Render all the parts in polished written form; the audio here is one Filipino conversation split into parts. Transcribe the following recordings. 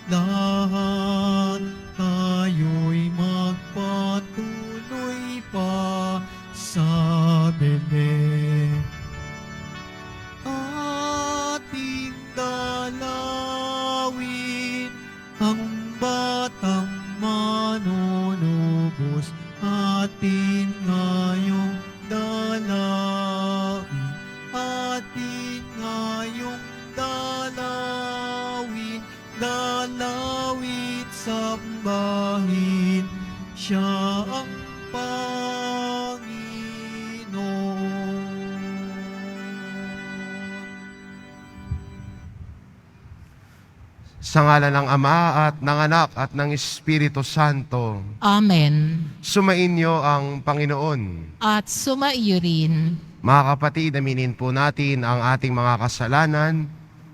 lahat tayo'y magpatuloy pa sa Belen. Ating dalawin ang batang manunubos, atin ngayong dalawin, atin ngayong dalawin, dalawin sambahin, siya ang Sa ngalan ng Ama at ng Anak at ng Espiritu Santo. Amen. Sumainyo ang Panginoon. At sumaiyo rin. Mga kapatid, aminin po natin ang ating mga kasalanan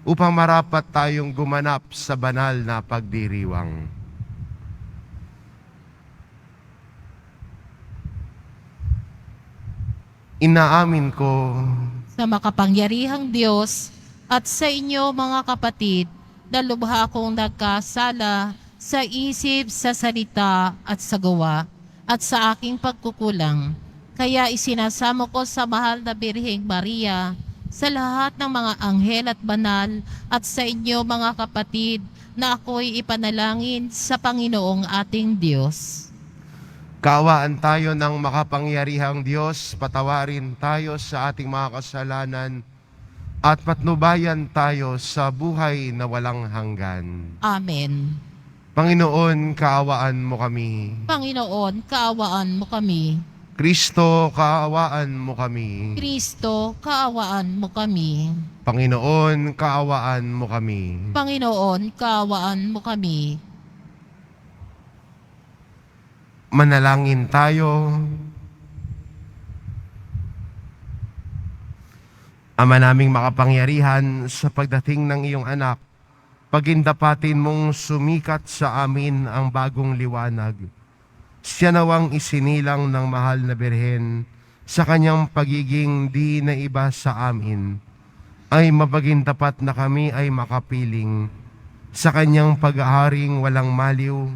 upang marapat tayong gumanap sa banal na pagdiriwang. Inaamin ko Sa makapangyarihang Diyos at sa inyo mga kapatid, na lubha akong nagkasala sa isip, sa salita at sa gawa at sa aking pagkukulang. Kaya isinasamo ko sa mahal na Birheng Maria, sa lahat ng mga anghel at banal at sa inyo mga kapatid, na ako'y ipanalangin sa Panginoong ating Diyos. kaawaan tayo ng makapangyarihang Diyos, patawarin tayo sa ating mga kasalanan, at patnubayan tayo sa buhay na walang hanggan. Amen. Panginoon, kaawaan mo kami. Panginoon, kaawaan mo kami. Kristo, kaawaan mo kami. Kristo, kaawaan mo kami. Panginoon, kaawaan mo kami. Panginoon, kaawaan mo kami. Manalangin tayo. Ama naming makapangyarihan, sa pagdating ng iyong anak, pagindapatin mong sumikat sa amin ang bagong liwanag. Siya nawang isinilang ng mahal na Birhen sa kanyang pagiging di na iba sa amin, ay mapagintapat na kami ay makapiling sa kanyang pag-aaring walang maliw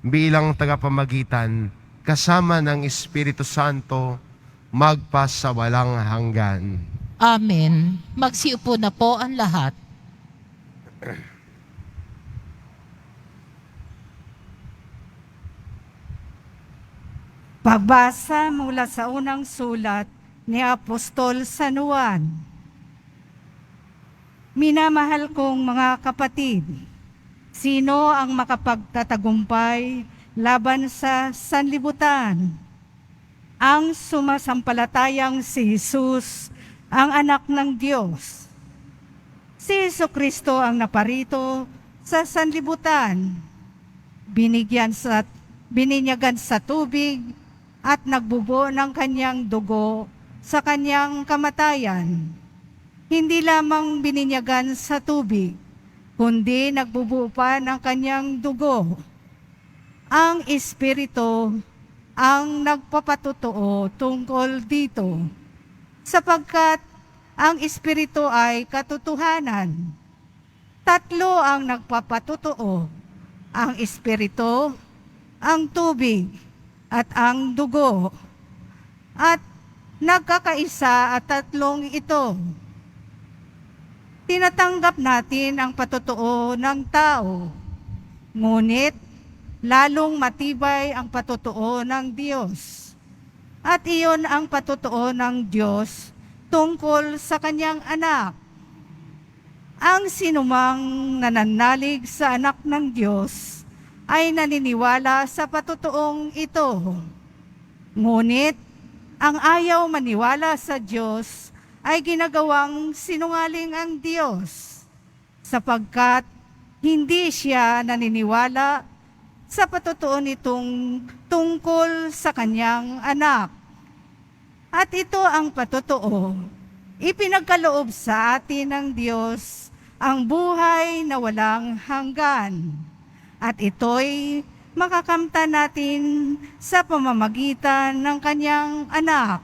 bilang tagapamagitan kasama ng Espiritu Santo magpa sa walang hanggan. Amen. Magsiupo na po ang lahat. Pagbasa mula sa unang sulat ni Apostol San Juan. Minamahal kong mga kapatid, sino ang makapagtatagumpay laban sa sanlibutan? Ang sumasampalatayang si Jesus, ang anak ng Diyos. Si Jesucristo ang naparito sa sanlibutan, bininyagan sa tubig at nagbubo ng kanyang dugo sa kanyang kamatayan. Hindi lamang bininyagan sa tubig, kundi nagbubuo pa ng kanyang dugo. Ang Espiritu ang nagpapatotoo tungkol dito, sapagkat ang Espiritu ay katotohanan. Tatlo ang nagpapatotoo, ang Espiritu, ang tubig, at ang dugo. At nagkakaisa at tatlong ito. Tinatanggap natin ang patotoo ng tao, ngunit lalong matibay ang patotoo ng Diyos. At iyon ang patotoo ng Diyos tungkol sa kanyang anak. Ang sinumang nananalig sa anak ng Diyos ay naniniwala sa patotoong ito. Ngunit ang ayaw maniwala sa Diyos ay ginagawang sinungaling ang Diyos, sapagkat hindi siya naniniwala sa patotoo nitong tungkol sa kanyang anak. At ito ang patotoo, ipinagkaloob sa atin ng Diyos ang buhay na walang hanggan. At ito'y makakamtan natin sa pamamagitan ng kanyang anak.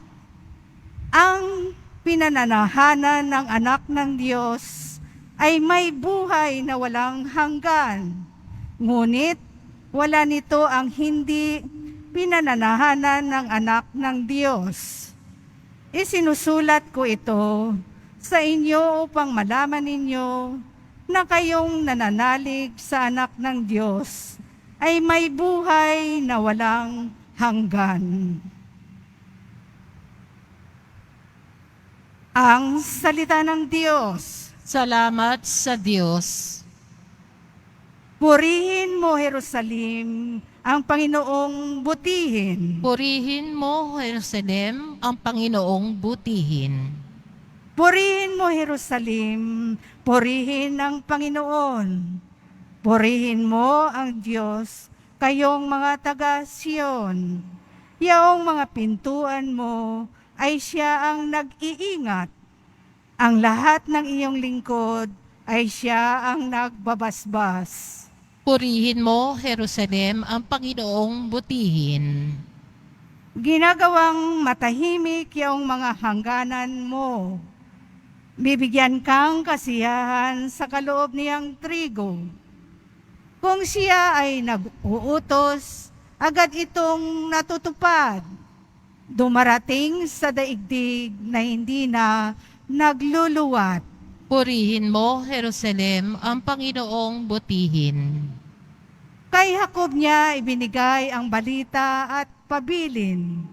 Ang pinananahanan ng anak ng Diyos ay may buhay na walang hanggan. Ngunit wala nito ang hindi pinananahanan ng anak ng Diyos. Isinusulat ko ito sa inyo upang malaman ninyo na kayong nananalig sa anak ng Diyos ay may buhay na walang hanggan. Ang salita ng Diyos. Salamat sa Diyos. Purihin mo, Jerusalem, ang Panginoong butihin. Purihin mo, Jerusalem, ang Panginoong butihin. Purihin mo, Jerusalem, purihin ang Panginoon. Purihin mo ang Diyos, kayong mga taga-Siyon. Yaong mga pintuan mo ay siya ang nag-iingat. Ang lahat ng iyong lingkod ay siya ang nagbabasbas. Purihin mo, Jerusalem, ang Panginoong butihin. Ginagawang matahimik yung mga hangganan mo. Bibigyan kang kasiyahan sa kaloob niyang trigo. Kung siya ay nag-uutos, agad itong natutupad. Dumarating sa daigdig na hindi na nagluluwat. Purihin mo, Jerusalem, ang Panginoong butihin. Kay Jacob niya ibinigay ang balita at pabilin.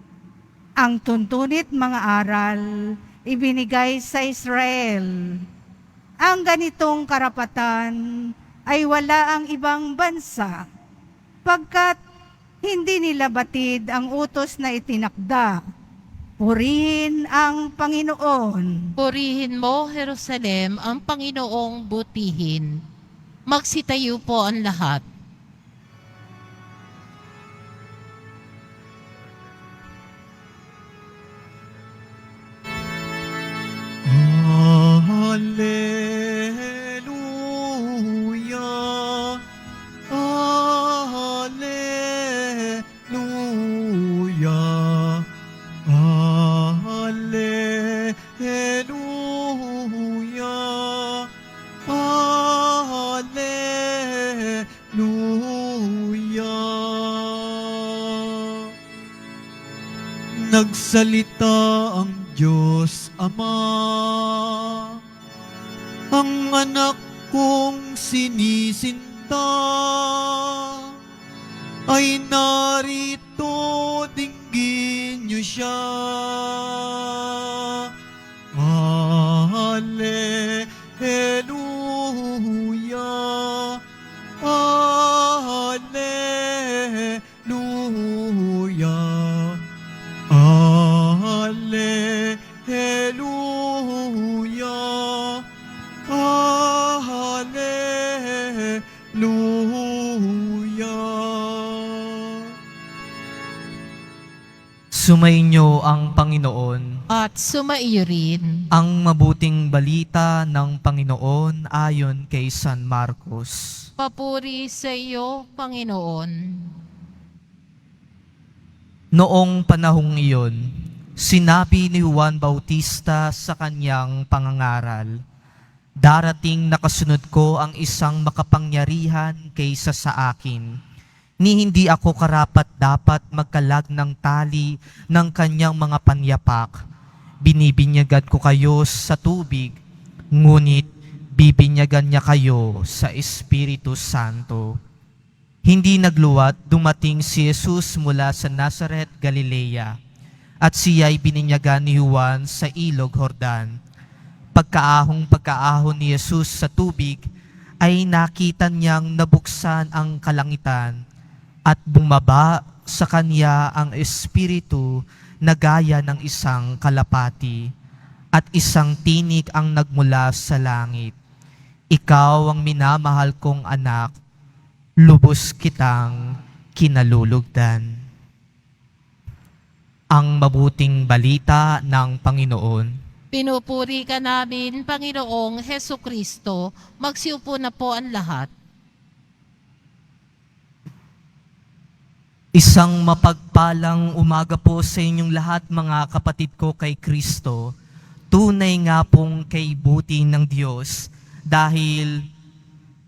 Ang tuntunit mga aral ibinigay sa Israel. Ang ganitong karapatan ay wala ang ibang bansa, pagkat hindi nila batid ang utos na itinakda. Purihin ang Panginoon. Purihin mo, Jerusalem, ang Panginoong butihin. Magsitayo po ang lahat. Hallelujah, Hallelujah, Hallelujah, Hallelujah. Nagsalita ang Diyos Ama, ang anak kong sinisinta ay narito, dinggin niyo siya. Hallelujah, Hallelujah, Hallelujah, Hallelujah. Sumainyo ang Panginoon. At sumaiyo rin. Ang mabuting balita ng Panginoon ayon kay San Marcos. Papuri sa iyo, Panginoon. Noong panahong iyon, sinabi ni Juan Bautista sa kanyang pangangaral, "Darating na kasunod ko ang isang makapangyarihan kaysa sa akin, ni hindi ako karapat-dapat magkalag ng tali ng kanyang mga panyapak. Binibinyagan ko kayo sa tubig, ngunit bibinyagan niya kayo sa Espiritu Santo." Hindi nagluwat, dumating si Jesus mula sa Nazaret, Galilea, at siya'y bininyagan ni Juan sa ilog Jordan. Pagkaahon ni Jesus sa tubig, ay nakita niyang nabuksan ang kalangitan at bumaba sa kanya ang Espiritu na gaya ng isang kalapati, at isang tinig ang nagmula sa langit. "Ikaw ang minamahal kong anak, lubos kitang kinalulugdan." Ang mabuting balita ng Panginoon. Pinupuri ka namin, Panginoong Hesukristo. Magsiupo na po ang lahat. Isang mapagpalang umaga po sa inyong lahat, mga kapatid ko kay Kristo. Tunay nga pong kay buti ng Diyos dahil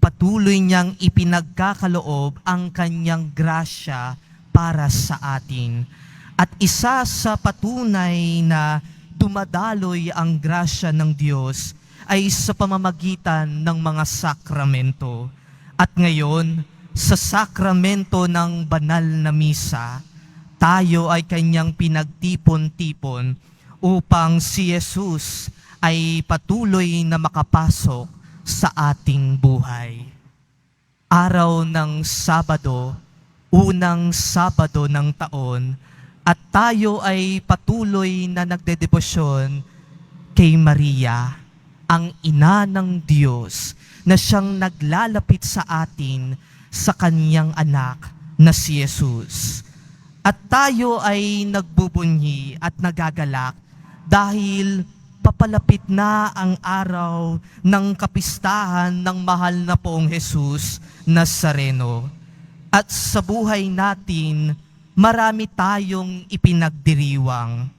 patuloy niyang ipinagkakaloob ang kanyang grasya para sa atin. At isa sa patunay na dumadaloy ang grasya ng Diyos ay sa pamamagitan ng mga sakramento. At ngayon, sa sakramento ng banal na misa, tayo ay kanyang pinagtipon-tipon upang si Jesus ay patuloy na makapasok sa ating buhay. Araw ng Sabado, unang Sabado ng taon, at tayo ay patuloy na nagdedebosyon kay Maria, ang ina ng Diyos, na siyang naglalapit sa atin sa kanyang anak na si Jesus. At tayo ay nagbubunyi at nagagalak dahil papalapit na ang araw ng kapistahan ng mahal na poong Jesus Nazareno. At sa buhay natin, marami tayong ipinagdiriwang.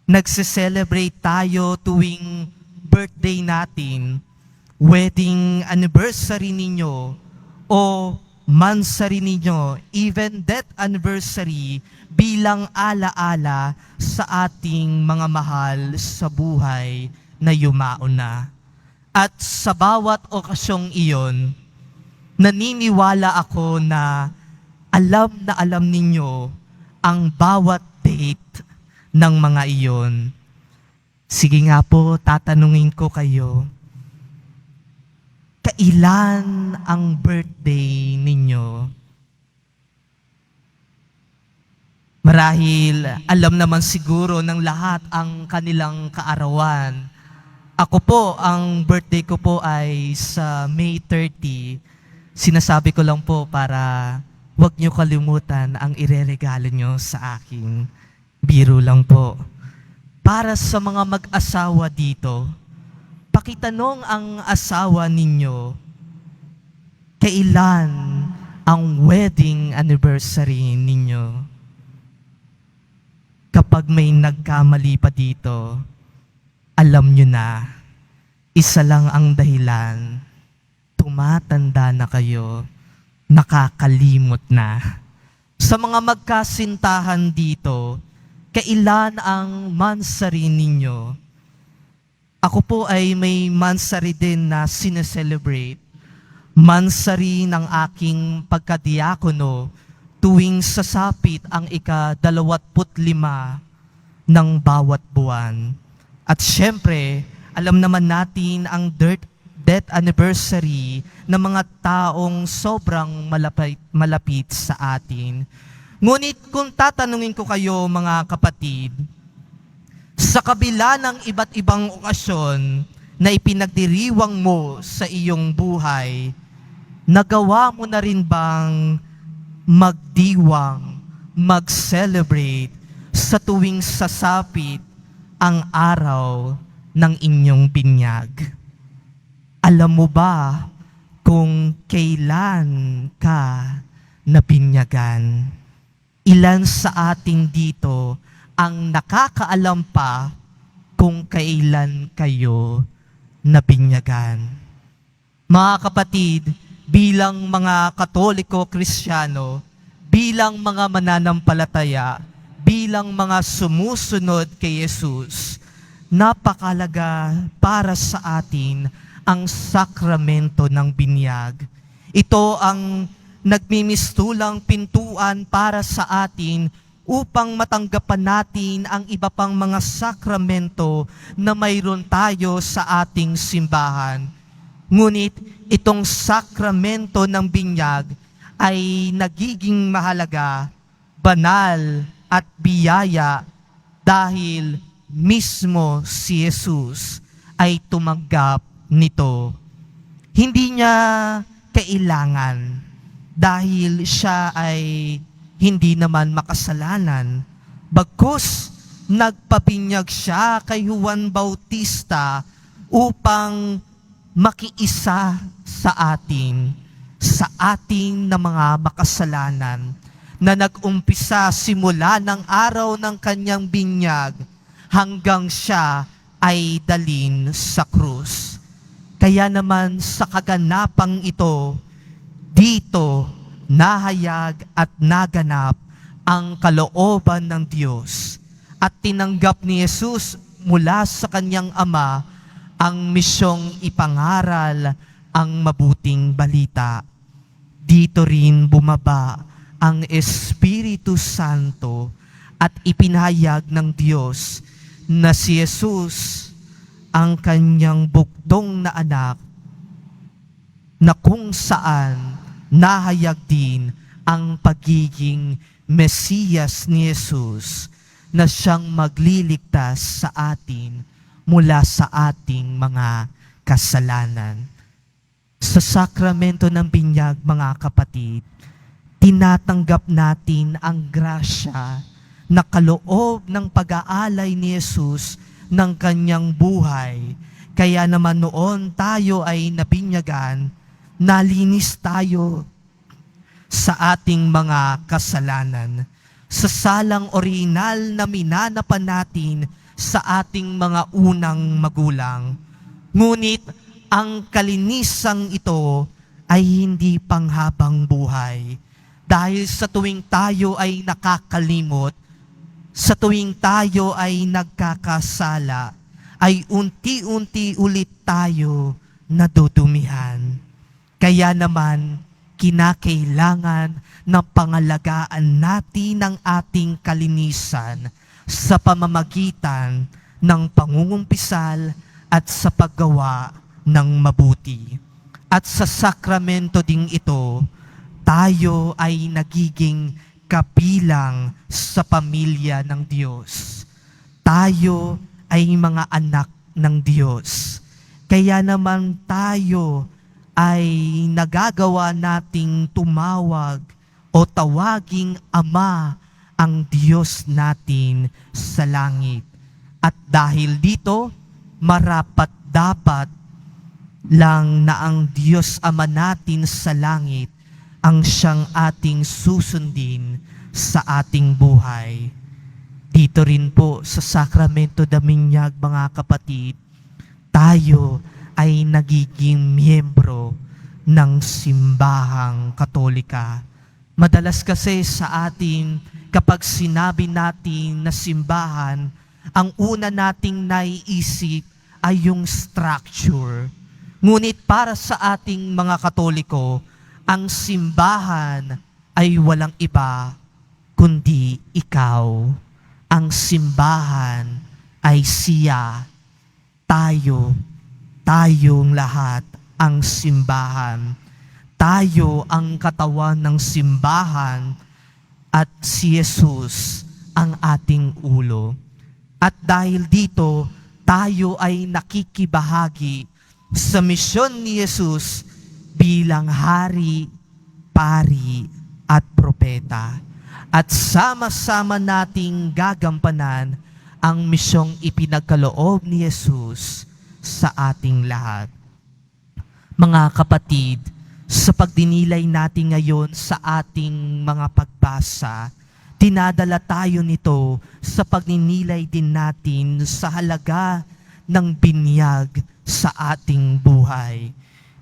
Nagse-celebrate tayo tuwing birthday natin, wedding anniversary ninyo, o mansari ninyo, even death anniversary bilang alaala sa ating mga mahal sa buhay na yumao na. At sa bawat okasyong iyon, naniniwala ako na alam ninyo ang bawat date ng mga iyon. Sige nga po, tatanungin ko kayo, kailan ang birthday ninyo? Marahil alam naman siguro ng lahat ang kanilang kaarawan. Ako po, ang birthday ko po ay sa May 30. Sinasabi ko lang po para huwag niyo kalimutan ang ireregalo niyo sa akin. Biro lang po. Para sa mga mag-asawa dito, pakitanong ang asawa ninyo, kailan ang wedding anniversary ninyo? Kapag may nagkamali pa dito, alam nyo na, isa lang ang dahilan, tumatanda na kayo, nakakalimot na. Sa mga magkasintahan dito, kailan ang mansari ninyo? Ako po ay may mansari din na sineselebrate. Mansari ng aking pagkadiakono tuwing sasapit ang ika-25 ng bawat buwan. At syempre, alam naman natin ang death anniversary ng mga taong sobrang malapit sa atin. Ngunit kung tatanungin ko kayo mga kapatid, sa kabila ng iba't ibang okasyon na ipinagdiriwang mo sa iyong buhay, nagawa mo na rin bang magdiwang, mag-celebrate sa tuwing sasapit ang araw ng inyong binyag? Alam mo ba kung kailan ka nabinyagan? Ilan sa atin dito ang nakakaalam pa kung kailan kayo nabinyagan? Mga kapatid, bilang mga Katoliko-Kristyano, bilang mga mananampalataya, bilang mga sumusunod kay Jesus, napakalaga para sa atin ang sakramento ng binyag. Ito ang nagmimistulang pintuan para sa atin upang matanggapan natin ang iba pang mga sakramento na mayroon tayo sa ating simbahan. Ngunit itong sakramento ng binyag ay nagiging mahalaga, banal at biyaya dahil mismo si Jesus ay tumanggap nito. Hindi niya kailangan dahil siya ay hindi naman makasalanan. Bagkus, nagpabinyag siya kay Juan Bautista upang makiisa sa atin na mga makasalanan na nag-umpisa simula ng araw ng kanyang binyag hanggang siya ay dalin sa krus. Kaya naman sa kaganapang ito, dito nahayag at naganap ang kalooban ng Diyos at tinanggap ni Jesus mula sa kanyang Ama ang misyong ipangaral ang mabuting balita. Dito rin bumaba ang Espiritu Santo at ipinahayag ng Diyos na si Jesus ang kanyang bugtong na anak na kung saan nahayag din ang pagiging Mesiyas ni Jesus na siyang magliligtas sa atin mula sa ating mga kasalanan. Sa sakramento ng binyag, mga kapatid, tinatanggap natin ang grasya na kaloob ng pag-aalay ni Jesus ng kanyang buhay. Kaya naman noon tayo ay nabinyagan, nalinis tayo sa ating mga kasalanan. Sa salang orinal na minanapan natin sa ating mga unang magulang. Ngunit ang kalinisang ito ay hindi panghabang buhay. Dahil sa tuwing tayo ay nakakalimot, sa tuwing tayo ay nagkakasala, ay unti-unti ulit tayo nadudumihan. Kaya naman, kinakailangan na pangalagaan natin ang ating kalinisan sa pamamagitan ng pangungumpisal at sa paggawa ng mabuti. At sa sakramento ding ito, tayo ay nagiging kabilang sa pamilya ng Diyos. Tayo ay mga anak ng Diyos. Kaya naman tayo ay nagagawa nating tumawag o tawaging Ama ang Diyos natin sa langit. At dahil dito, marapat dapat lang na ang Diyos Ama natin sa langit ang siyang ating susundin sa ating buhay. Dito rin po sa sakramento ng binyag, mga kapatid, tayo ay nagiging miyembro ng simbahang Katolika. Madalas kasi sa atin, kapag sinabi natin na simbahan, ang una nating naiisip ay yung structure. Ngunit para sa ating mga Katoliko, ang simbahan ay walang iba kundi ikaw. Ang simbahan ay siya, tayong lahat ang simbahan. Tayo ang katawan ng simbahan at si Jesus ang ating ulo. At dahil dito, tayo ay nakikibahagi sa misyon ni Jesus bilang hari, pari, at propeta. At sama-sama nating gagampanan ang misyong ipinagkaloob ni Jesus sa ating lahat. Mga kapatid, sa pagdinilay natin ngayon sa ating mga pagbasa, tinadala tayo nito sa pagninilay din natin sa halaga ng binyag sa ating buhay.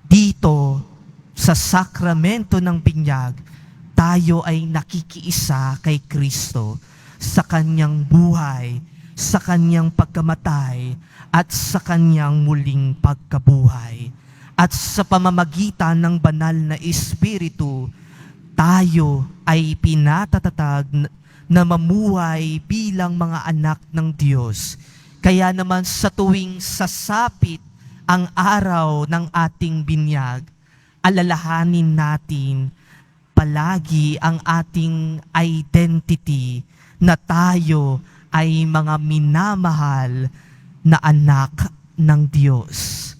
Dito, sa sakramento ng binyag, tayo ay nakikiisa kay Kristo sa kanyang buhay, sa kanyang pagkamatay, at sa kanyang muling pagkabuhay. At sa pamamagitan ng banal na Espiritu, tayo ay pinatatatag na mamuhay bilang mga anak ng Diyos. Kaya naman sa tuwing sasapit ang araw ng ating binyag, alalahanin natin palagi ang ating identity na tayo ay mga minamahal na anak ng Diyos.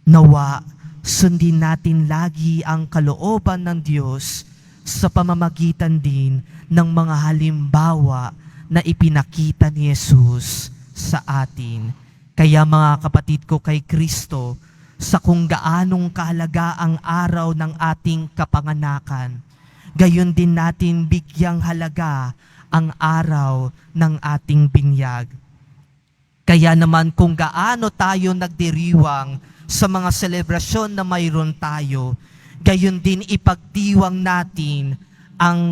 Nawa, sundin natin lagi ang kalooban ng Diyos sa pamamagitan din ng mga halimbawa na ipinakita ni Jesus sa atin. Kaya mga kapatid ko kay Kristo, sa kung gaanong kahalaga ang araw ng ating kapanganakan, gayon din natin bigyang halaga ang araw ng ating binyag. Kaya naman kung gaano tayo nagdiriwang sa mga selebrasyon na mayroon tayo. Gayon din ipagdiwang natin ang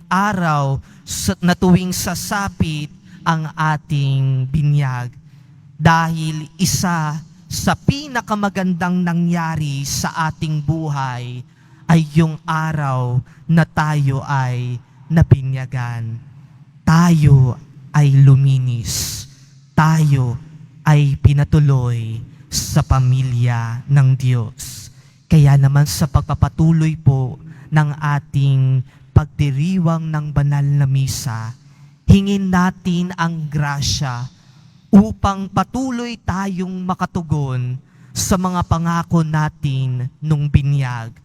araw na tuwing sasapit ang ating binyag. Dahil isa sa pinakamagandang nangyari sa ating buhay ay yung araw na tayo ay nabinyagan. Tayo ay luminis. Tayo ay pinatuloy sa pamilya ng Diyos. Kaya naman sa pagpapatuloy po ng ating pagdiriwang ng banal na misa, hingin natin ang grasya upang patuloy tayong makatugon sa mga pangako natin nung binyag.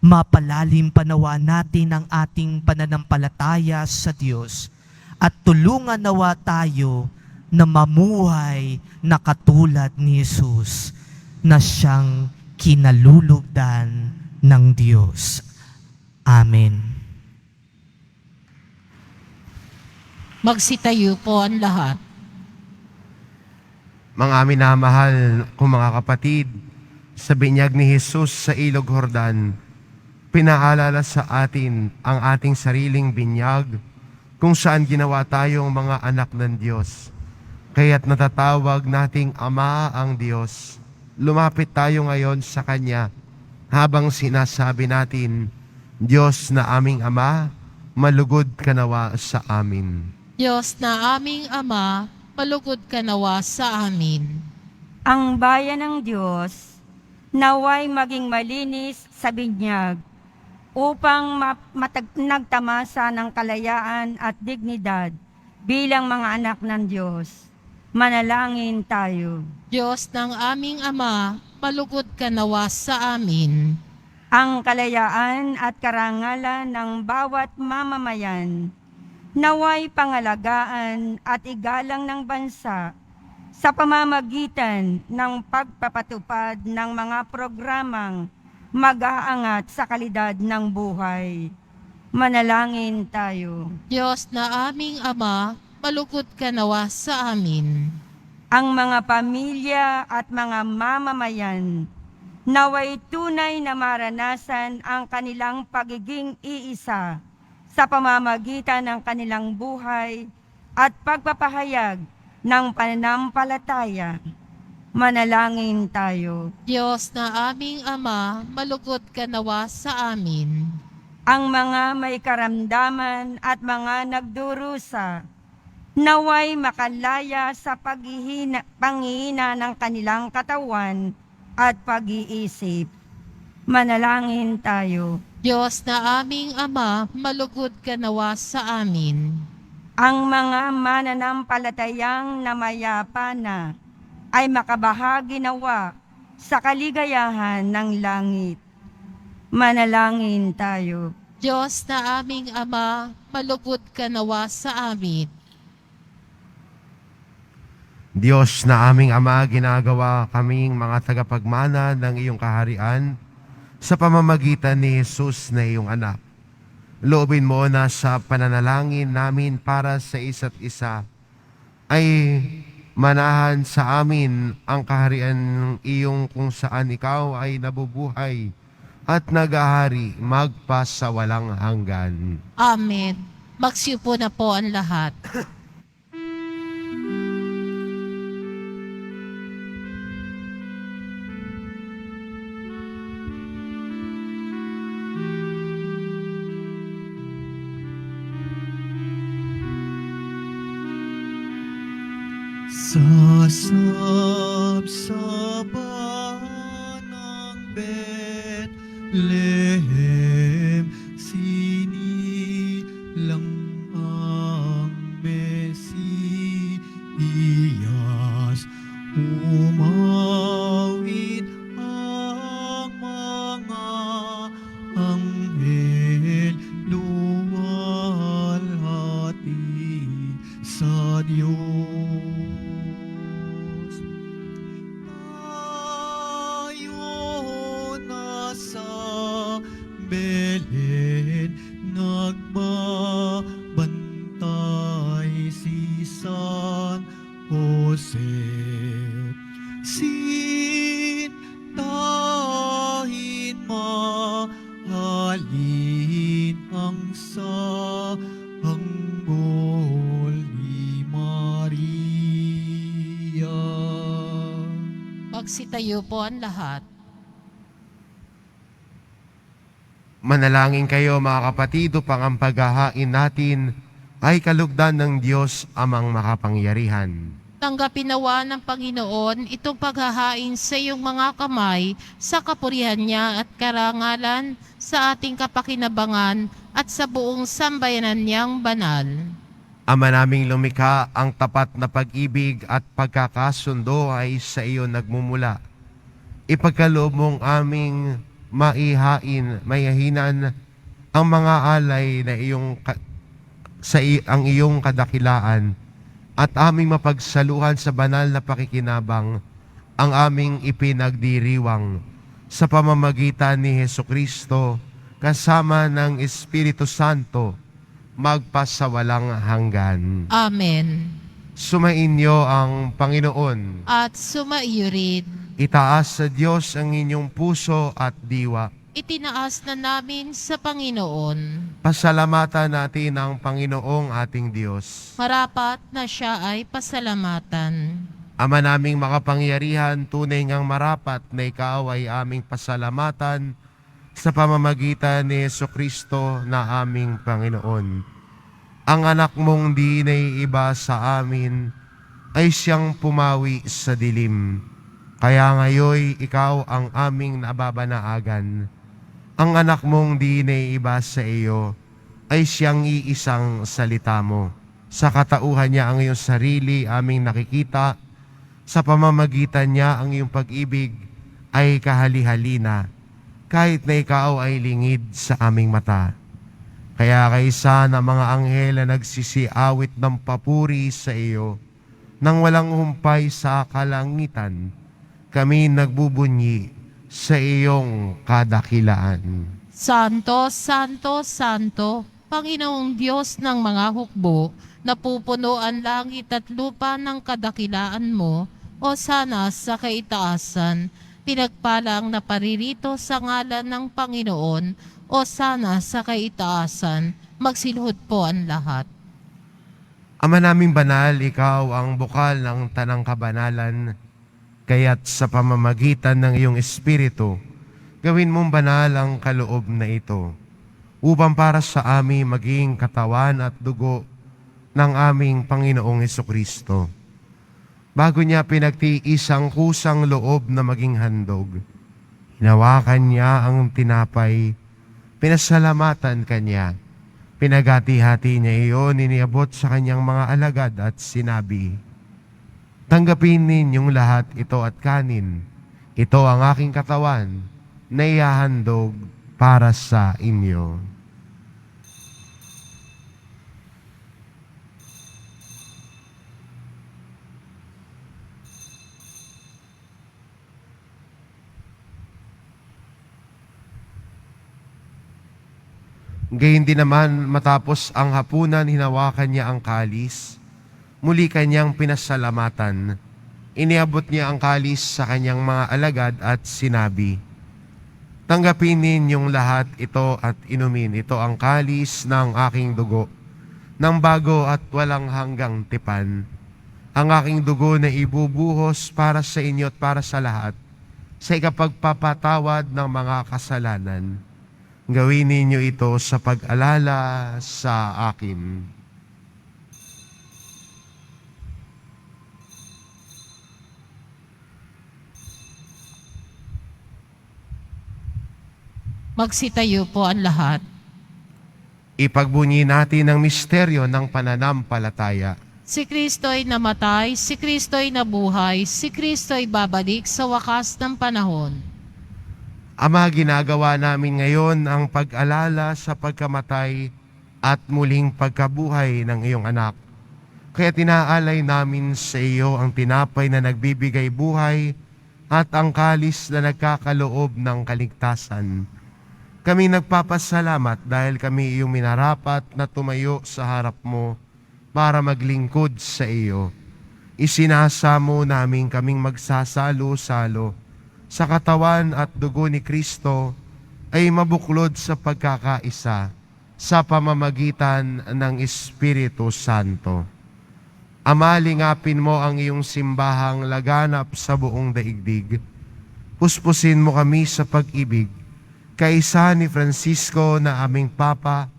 Mapalalim panawa natin ang ating pananampalataya sa Diyos at tulungan nawa tayo na mamuhay na katulad ni Jesus na siyang kinalulugdan ng Diyos. Amen. Magsitayo po ang lahat. Mga minamahal kong mga kapatid, sa binyag ni Jesus sa Ilog Jordan, pinaalala sa atin ang ating sariling binyag kung saan ginawa tayong mga anak ng Diyos. Kaya't natatawag nating Ama ang Diyos. Lumapit tayo ngayon sa Kanya habang sinasabi natin, Diyos na aming Ama, malugod ka nawa sa amin. Diyos na aming Ama, malugod ka nawa sa amin. Ang bayan ng Diyos, naway maging malinis sa binyag, upang nagtamasa ng kalayaan at dignidad bilang mga anak ng Diyos. Manalangin tayo. Diyos ng aming Ama, malugod ka nawa sa amin. Ang kalayaan at karangalan ng bawat mamamayan, naway pangalagaan at igalang ng bansa sa pamamagitan ng pagpapatupad ng mga programang mag-aangat sa kalidad ng buhay. Manalangin tayo. Diyos na aming Ama, malugod ka nawa sa amin. Ang mga pamilya at mga mamamayan, naway tunay na maranasan ang kanilang pagiging iisa sa pamamagitan ng kanilang buhay at pagpapahayag ng pananampalataya. Manalangin tayo. Diyos na aming Ama, malugod ka nawa sa amin. Ang mga may karamdaman at mga nagdurusa, naway makalaya sa panghihina ng kanilang katawan at pag-iisip. Manalangin tayo. Diyos na aming Ama, malugod ka nawa sa amin. Ang mga mananampalatayang namayapa na ay makabahagi nawa sa kaligayahan ng langit. Manalangin tayo. Diyos na aming Ama, malugod ka nawa sa amin. Diyos na aming Ama, ginagawa kaming mga tagapagmana ng iyong kaharian sa pamamagitan ni Jesus na iyong anak. Loobin mo na sa pananalangin namin para sa isa't isa ay manahan sa amin ang kaharian ng iyong kung saan ikaw ay nabubuhay at nagahari magpasawalang hanggan. Amen. Magsiupo na po ang lahat. Sasabsaban ng Bethlehem, sinilang ang Mesiyas. Umawit ang mga anghel, luwalhati sa Diyos. Tayo nasa salin ang sanggol ni Maria. Magsitayo po ang lahat. Manalangin kayo mga kapatid upang ang paghahain natin ay kalugdan ng Diyos amang makapangyarihan. Tanggapin nawa ng Panginoon itong paghahain sa iyong mga kamay sa kapurihan niya at karangalan sa ating kapakinabangan at sa buong sambayanan niyang banal. Ama naming lumikha, ang tapat na pag-ibig at pagkakasundo ay sa iyo nagmumula. Ipagkaloob mong aming mayahinan ang mga alay na ang iyong kadakilaan at aming mapagsaluhan sa banal na pakikinabang ang aming ipinagdiriwang sa pamamagitan ni Hesukristo kasama ng Espiritu Santo magpasawalang hanggan. Amen. Sumainyo ang Panginoon. At sumaiyo rin. Itaas sa Diyos ang inyong puso at diwa. Itinaas na namin sa Panginoon. Pasalamatan natin ang Panginoong ating Diyos. Marapat na siya ay pasalamatan. Ama naming makapangyarihan, tunay ngang marapat na ikaw ay aming pasalamatan sa pamamagitan ni Jesucristo na aming Panginoon. Ang anak mong di naiiba sa amin ay siyang pumawi sa dilim. Kaya ngayoy ikaw ang aming nababanaagan. Ang anak mong di naiiba sa iyo ay siyang iisang salita mo. Sa katauhan niya ang iyong sarili aming nakikita. Sa pamamagitan niya ang iyong pag-ibig ay kahali-halina. Kahit na ikaw ay lingid sa aming mata. Kaya kaysa na mga anghel na nagsisiawit ng papuri sa iyo, nang walang humpay sa kalangitan, kami nagbubunyi sa iyong kadakilaan. Santo, Santo, Santo, Panginoong Diyos ng mga hukbo, napupuno ang langit at lupa ng kadakilaan mo, o sana sa kaitaasan, pinagpalang na paririto sa ngalan ng Panginoon, o sana sa kaitaasan, magsilhod po ang lahat. Ama naming banal, ikaw ang bukal ng tanang kabanalan, kaya't sa pamamagitan ng iyong Espiritu, gawin mong banal ang kaloob na ito, upang para sa amin maging katawan at dugo ng aming Panginoong Hesukristo. Bago niya pinagtiis ang kusang loob na maging handog, hinawakan niya ang tinapay, pinasalamatan kanya, pinagati-hati niya iyon, iniabot sa kanyang mga alagad at sinabi, "Tanggapin ninyong lahat ito at kanin. Ito ang aking katawan na ihahandog para sa inyo." Gayun din naman, matapos ang hapunan, hinawakan niya ang kalis. Muli kanyang pinasalamatan. Iniabot niya ang kalis sa kanyang mga alagad at sinabi, "Tanggapin ninyong lahat ito at inumin. Ito ang kalis ng aking dugo, ng bago at walang hanggang tipan. Ang aking dugo na ibubuhos para sa inyo at para sa lahat, sa ikapagpapatawad ng mga kasalanan. Gawin ninyo ito sa pag-alala sa akin." Magsitayo po ang lahat. Ipagbunyi natin ang misteryo ng pananampalataya. Si Kristo'y namatay, si Kristo'y nabuhay, si Kristo'y babalik sa wakas ng panahon. Ama, ginagawa namin ngayon ang pag-alala sa pagkamatay at muling pagkabuhay ng iyong anak. Kaya tinaalay namin sa iyo ang tinapay na nagbibigay buhay at ang kalis na nagkakaloob ng kaligtasan. Kami nagpapasalamat dahil kami iyong minarapat na tumayo sa harap mo para maglingkod sa iyo. Isinasamo namin kaming magsasalo-salo sa katawan at dugo ni Kristo ay mabuklod sa pagkakaisa sa pamamagitan ng Espiritu Santo. Ama, lingapin mo ang iyong simbahang laganap sa buong daigdig. Puspusin mo kami sa pag-ibig, kaisa ni Francisco na aming Papa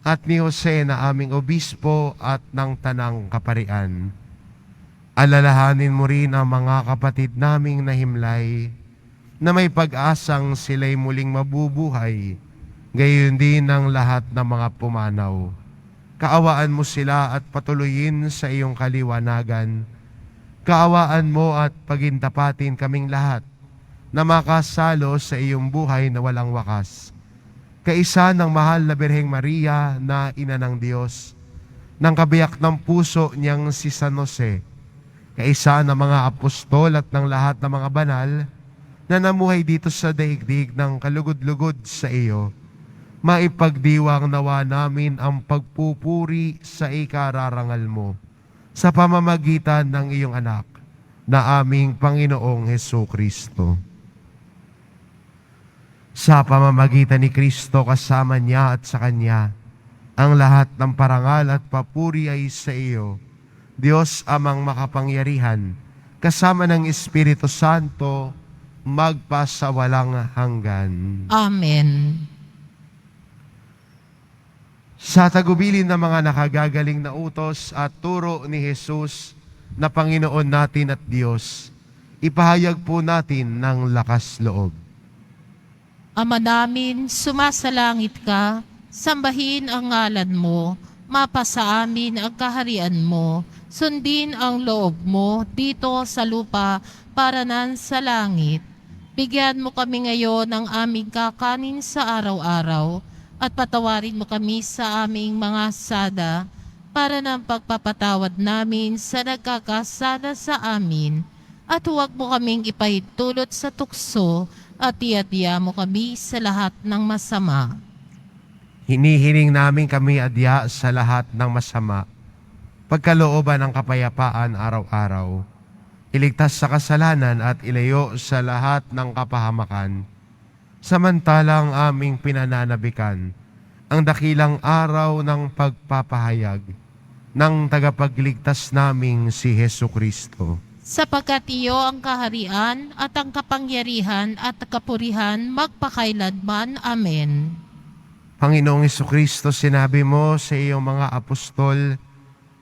at ni Jose na aming Obispo at ng Tanang Kaparian. Alalahanin mo rin ang mga kapatid naming nahimlay na may pag-asang sila'y muling mabubuhay, gayon din ang lahat ng mga pumanaw. Kaawaan mo sila at patuloyin sa iyong kaliwanagan. Kaawaan mo at pagintapatin kaming lahat na makasalo sa iyong buhay na walang wakas. Kaisa ng mahal na Birheng Maria na Ina ng Diyos, ng kabiyak ng puso niyang si San Jose, kaisa ng mga apostol at ng lahat ng mga banal na namuhay dito sa daigdig ng kalugod-lugod sa iyo, maipagdiwang nawa namin ang pagpupuri sa ikararangal mo sa pamamagitan ng iyong anak na aming Panginoong Hesukristo. Sa pamamagitan ni Kristo kasama niya at sa Kanya, ang lahat ng parangal at papuri ay sa iyo, Diyos amang makapangyarihan, kasama ng Espiritu Santo, magpasawalang hanggan. Amen. Sa tagubilin ng mga nakagagaling na utos at turo ni Jesus na Panginoon natin at Diyos, ipahayag po natin ng lakas loob. Ama namin, sumasalangit ka, sambahin ang ngalan mo, mapasa amin ang kaharian mo, sundin ang loob mo dito sa lupa para nan sa langit. Bigyan mo kami ngayon ng aming kakanin sa araw-araw at patawarin mo kami sa aming mga sada para ng pagpapatawad namin sa nagkakasala sa amin at huwag mo kaming ipahintulot sa tukso at iadya mo kami sa lahat ng masama. Hinihiling namin kami adya sa lahat ng masama, pagkalooban ng kapayapaan araw-araw, iligtas sa kasalanan at ilayo sa lahat ng kapahamakan, samantalang aming pinananabikan ang dakilang araw ng pagpapahayag ng tagapagligtas naming si Hesukristo. Sapagkat iyo ang kaharian at ang kapangyarihan at kapurihan magpakailanman. Amen. Panginoong Hesukristo, sinabi mo sa iyong mga apostol,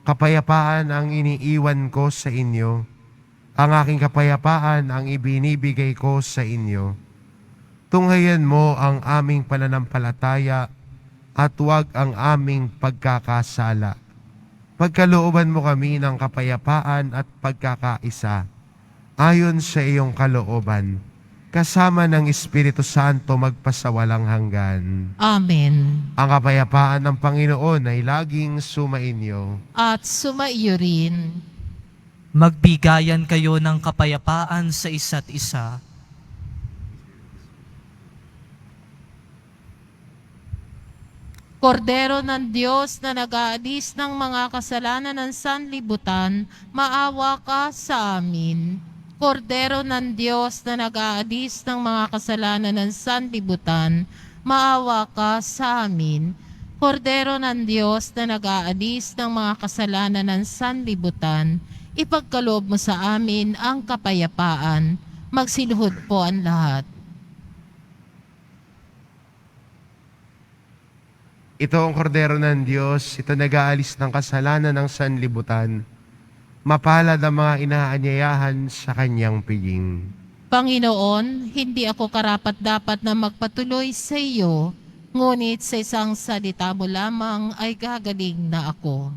kapayapaan ang iniiwan ko sa inyo, ang aking kapayapaan ang ibinibigay ko sa inyo. Tunghayan mo ang aming pananampalataya at huwag ang aming pagkakasala. Pagkalooban mo kami ng kapayapaan at pagkakaisa, ayon sa iyong kalooban, kasama ng Espiritu Santo magpasawalang hanggan. Amen. Ang kapayapaan ng Panginoon ay laging sumainyo. At sumaiyo rin. Magbigayan kayo ng kapayapaan sa isa't isa. Kordero ng Diyos na nag-aalis ng mga kasalanan ng sanlibutan, maawa ka sa amin. Kordero ng Diyos na nag-aalis ng mga kasalanan ng sanlibutan, maawa ka sa amin. Kordero ng Diyos na nag-aalis ng mga kasalanan ng sanlibutan, ipagkaloob mo sa amin ang kapayapaan. Magsiluhod po ang lahat. Ito ang kordero ng Diyos, ito nag-aalis ng kasalanan ng sanlibutan. Mapalad ang mga inaanyayahan sa kanyang piging. Panginoon, hindi ako karapat-dapat na magpatuloy sa iyo, ngunit sa isang salita mo lamang ay gagaling na ako.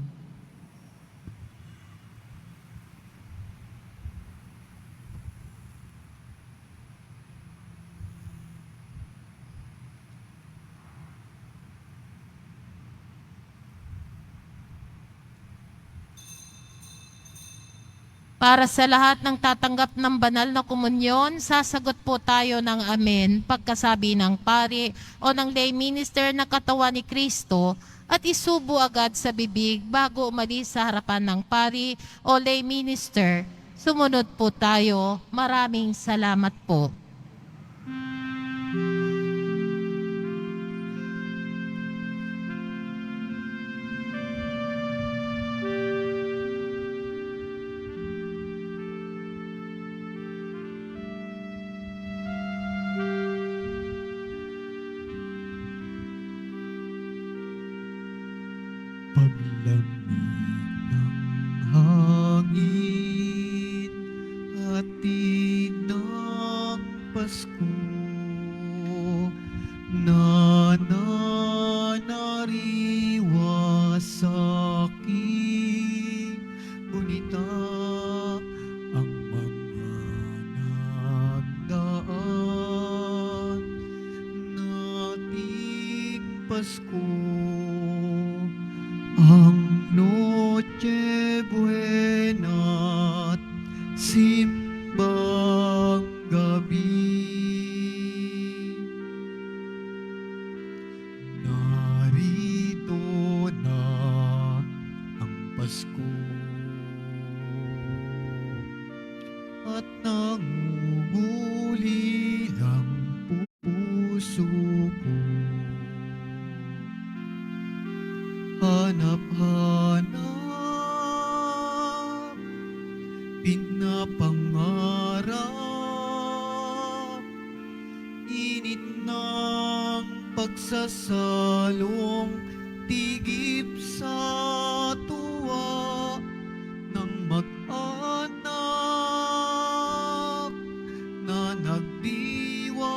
Para sa lahat ng tatanggap ng banal na komunyon, sasagot po tayo ng amen pagkasabi ng pari o ng lay minister na katawan ni Kristo at isubo agad sa bibig bago umalis sa harapan ng pari o lay minister. Sumunod po tayo. Maraming salamat po. paglamig ng hangin, hatid ng Pasko na nananariwa sa aking gunita ang mga nagdaan nating Pasko. Ang Noche Buena at simbang gabi, narito na ang Pasko at nangunguli ang puso ko. Hanap-hanap, pinapangarap, init ng pagsasalong, tigip sa tuwa ng mag-anak na nagdiwang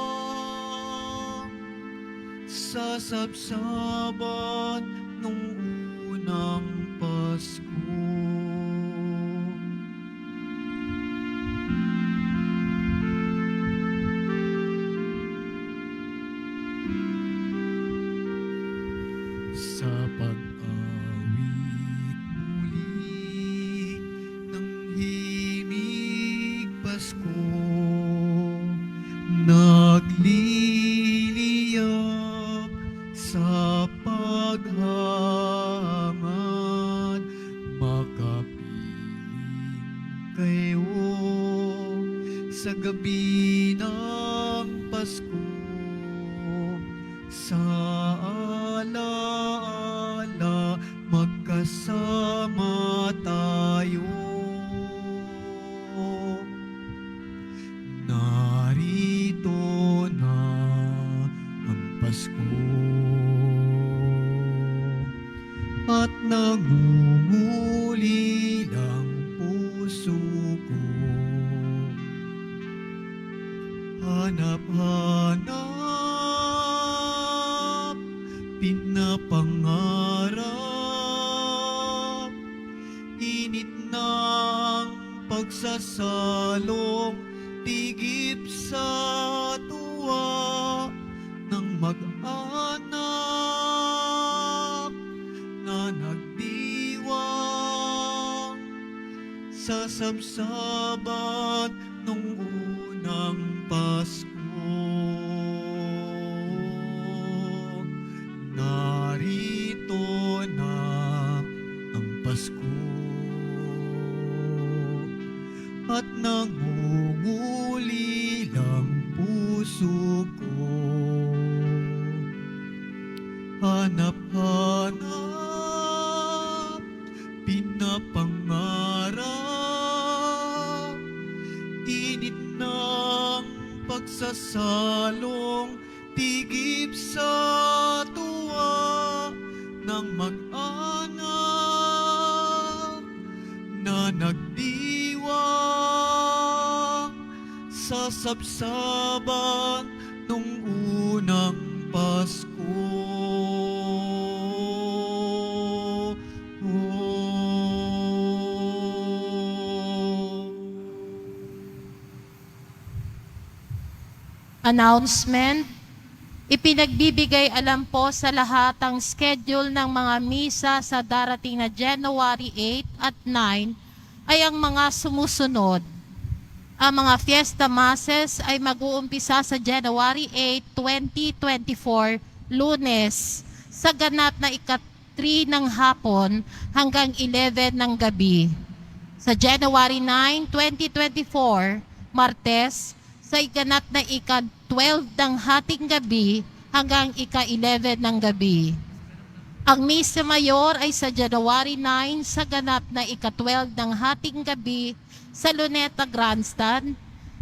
sa sabsaban nung unang Pasko. Sa pag-awit muli ng himig Pasko, nagliliyab sa paghangad, makapiling kayo sa gabi ng Pasko, sa alaala magkasama tayo. Narito na ang Pasko at nangunguli ang puso ko. Hanap-hanap, pinapangarap, init ng pagsasalong, tigip sa tuwa ng mag-anak na nagdiwang sa sabsaban nung unang Pasko. Narito na ang Pasko at nangunguli ang puso ko. Hanap-hanap, pinapangarap, init ng pagsasalong, tigip sa tuwa ng mag-anak na nagdiwang sa sabsaban nung unang Pasko. Announcement. Ipinagbibigay alam po sa lahat ang schedule ng mga misa sa darating na January 8 at 9 ay ang mga sumusunod. Ang mga fiesta masses ay mag-uumpisa sa January 8, 2024, Lunes, sa ganap na ika-3 ng hapon hanggang 11 ng gabi. Sa January 9, 2024, Martes, sa iganap na ika-12 ng hating gabi hanggang ika-11 ng gabi. Ang Misa Mayor ay sa January 9 sa ganap na ika-12 ng hating gabi sa Luneta Grandstand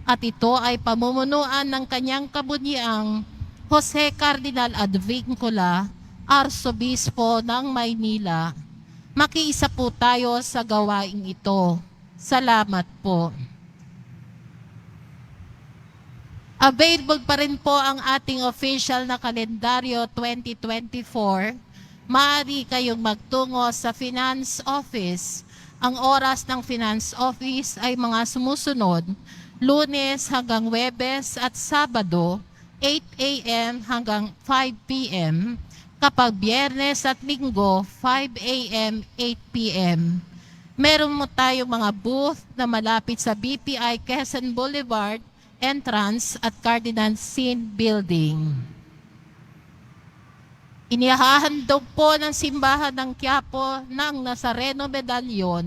at ito ay pamumunuan ng kanyang kabunyiang Jose Cardinal Advincula, Arsobispo ng Maynila. Makiisa po tayo sa gawaing ito. Salamat po. Available pa rin po ang ating official na kalendaryo 2024. Maaari kayong magtungo sa Finance Office. Ang oras ng Finance Office ay mga sumusunod, Lunes hanggang Huwebes at Sabado, 8 a.m. hanggang 5 p.m. Kapag Biyernes at Linggo, 5 a.m. 8 p.m. Meron mo tayong mga booth na malapit sa BPI Quezon Boulevard, entrance at Cardinal Sin Building. Inihahandog po ng simbahan ng Quiapo ng Nazareno Medallion.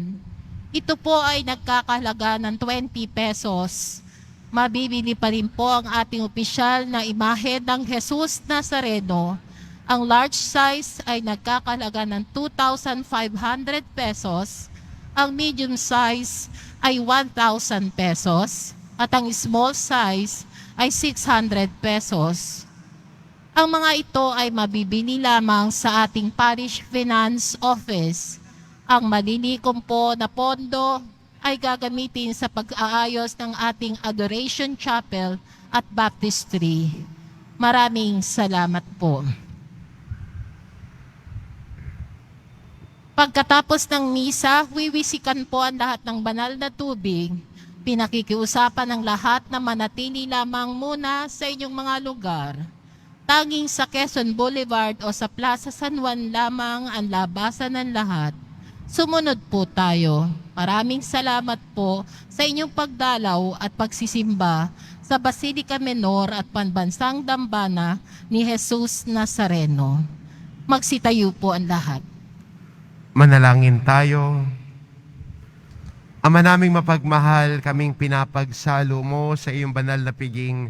Ito po ay nagkakahalaga ng 20 pesos. Mabibili pa rin po ang ating opisyal na imahe ng Jesus Nazareno. Ang large size ay nagkakahalaga ng 2,500 pesos. Ang medium size ay 1,000 pesos. At ang small size ay 600 pesos. Ang mga ito ay mabibili lamang sa ating Parish Finance Office. Ang malilikom po na pondo ay gagamitin sa pag-aayos ng ating Adoration Chapel at Baptistry. Maraming salamat po. Pagkatapos ng misa, wiwisikan po ang lahat ng banal na tubig. Pinakikiusapan ng lahat na manatili lamang muna sa inyong mga lugar. Tanging sa Quezon Boulevard o sa Plaza San Juan lamang ang labasan ng lahat. Sumunod po tayo. Maraming salamat po sa inyong pagdalaw at pagsisimba sa Basilica Menor at Panbansang Dambana ni Jesus Nazareno. Magsitayo po ang lahat. Manalangin tayo. Ama naming mapagmahal, kaming pinapagsalo mo sa iyong banal na piging,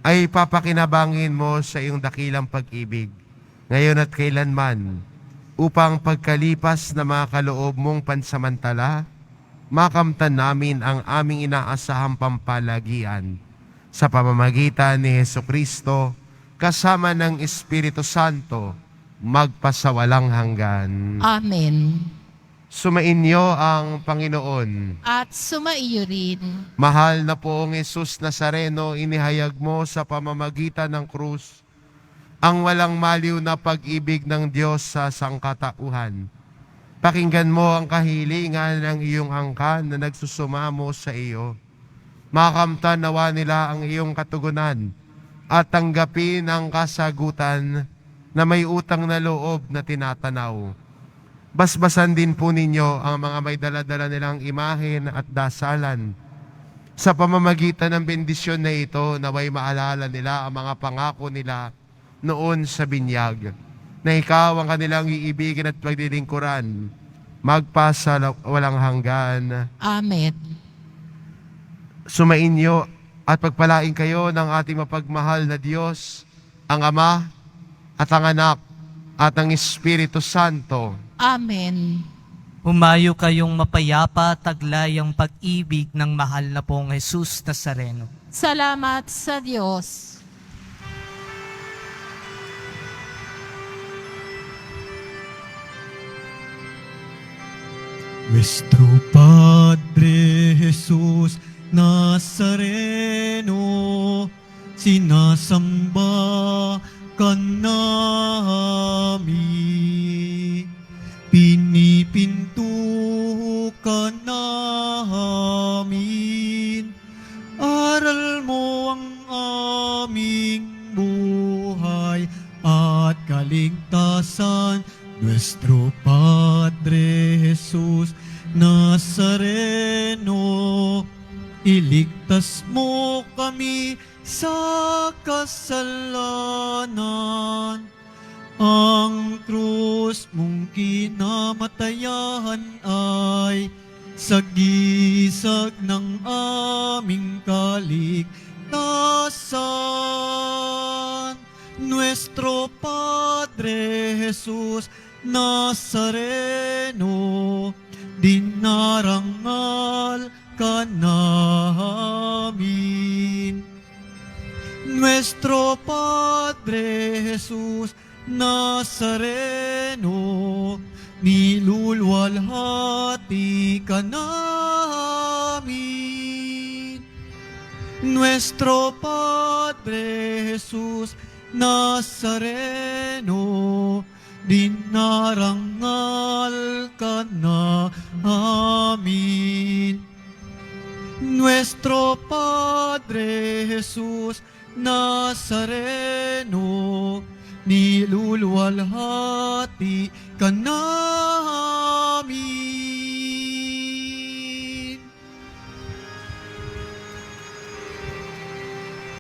ay papakinabangin mo sa iyong dakilang pag-ibig, ngayon at kailanman, upang pagkalipas na mga kaloob mong pansamantala, makamtan namin ang aming inaasahang pampalagian sa pamamagitan ni Hesukristo, kasama ng Espiritu Santo, magpasawalang hanggan. Amen. Sumainyo ang Panginoon. At sumaiyo rin. Mahal na poong Jesus Nazareno, inihayag mo sa pamamagitan ng krus ang walang maliw na pag-ibig ng Diyos sa sangkatauhan. Pakinggan mo ang kahilingan ng iyong angkan na nagsusumamo sa iyo. Makamtan nawa nila ang iyong katugunan at tanggapin ang kasagutan na may utang na loob na tinatanaw. Basbasan din po ninyo ang mga may dala-dala nilang imahen at dasalan. Sa pamamagitan ng bendisyon na ito, naway maalala nila ang mga pangako nila noon sa binyag, na ikaw ang kanilang iibigin at paglilingkuran, magpasa walang hanggan. Amen. Sumainyo at pagpalain kayo ng ating mapagmahal na Diyos, ang Ama at ang Anak at ang Espiritu Santo. Amen. Humayo kayong mapayapa, taglay ang pag-ibig ng mahal na pong Jesus Nazareno. Salamat sa Diyos. Nuestro Padre Jesus Nazareno, sinasamba ka namin, pinipinto ka namin, aral mo ang aming buhay at kaligtasan. Nuestro Padre Jesus Nazareno, iligtas mo kami sa kasalanan. Ang krus mong kinamatayan ay sagisag ng aming kaligtasan. Nuestro Padre Jesus Nazareno, dinarangal ka namin. Nuestro Padre Jesus Nazareno, nilulwalhati ka namin. Nuestro Padre Jesus Nazareno, dinarangal ka namin. Nuestro Padre Jesus Nazareno, nilulwalhati ka namin.